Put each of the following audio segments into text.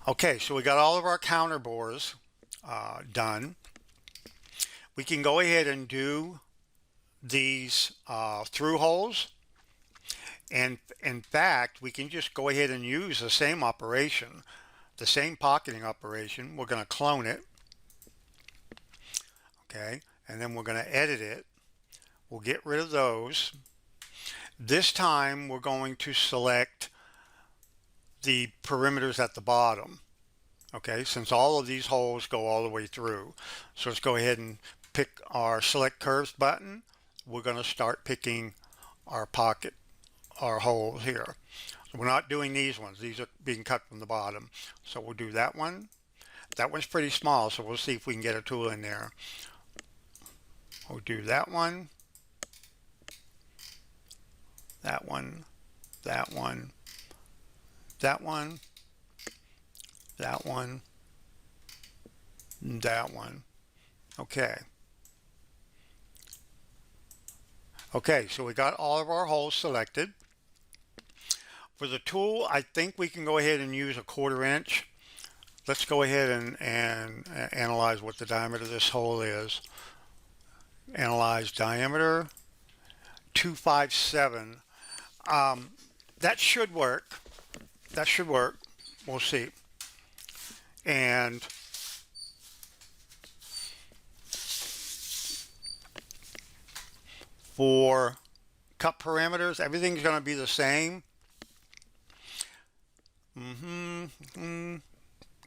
Okay, so we got all of our counter bores done. We can go ahead and do these through holes, and in fact we can just go ahead and use the same operation, the same pocketing operation. We're going to clone it, okay, and then we're going to edit it. We'll get rid of those. This time we're going to select the perimeters at the bottom, okay, since all of these holes go all the way through. So let's go ahead and pick our select curves button. We're going to start picking our our holes here. So we're not doing these ones. These are being cut from the bottom. So we'll do that one. That one's pretty small, so we'll see if we can get a tool in there. We'll do that one, that one, that one, that one, that one, that one. Okay. Okay, so we got all of our holes selected. For the tool, I think we can go ahead and use a 1/4 inch. Let's go ahead and analyze what the diameter of this hole is. Analyze diameter, 257. That should work. That should work. We'll see. And for cut parameters, everything's going to be the same.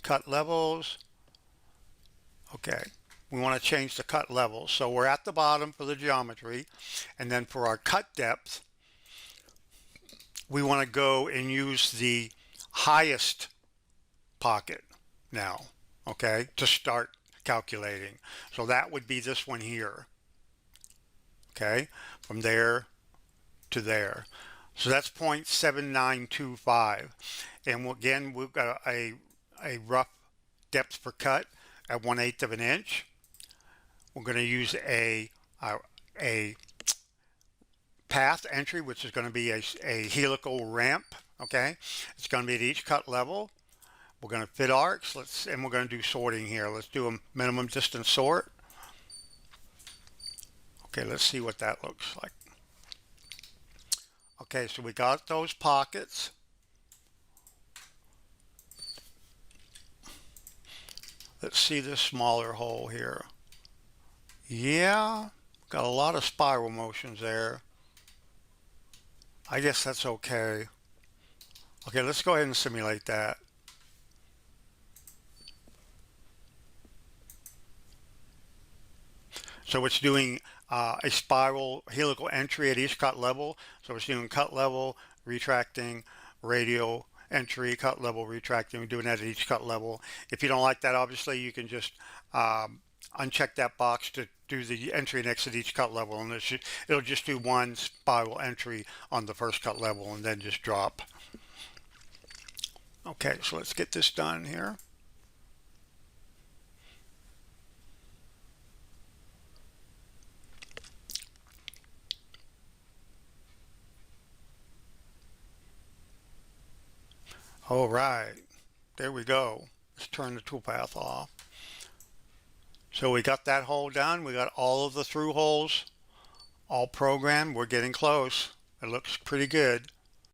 Cut levels. Okay, we want to change the cut level. So we're at the bottom for the geometry, and then for our cut depth, we want to go and use the highest pocket now, okay, to start calculating. So that would be this one here, okay, from there to there. So that's 0.7925. And again, we've got a rough depth for cut at 1/8 of an inch. We're going to use a path entry, which is going to be a helical ramp. Okay, it's going to be at each cut level. We're going to fit arcs. And we're going to do sorting here. Let's do a minimum distance sort. Okay, let's see what that looks like. Okay, so we got those pockets. Let's see this smaller hole here. Yeah, got a lot of spiral motions there. I guess that's okay. Okay, let's go ahead and simulate that. So it's doing a spiral helical entry at each cut level. So it's doing cut level, retracting, radial entry, cut level, retracting. We're doing that at each cut level. If you don't like that, obviously you can just uncheck that box to do the entry next to each cut level, and it'll just do one spiral entry on the first cut level and then just drop. Okay, so let's get this done here. All right, there we go. Let's turn the toolpath off. So we got that hole done. We got all of the through holes all programmed. We're getting close. It looks pretty good.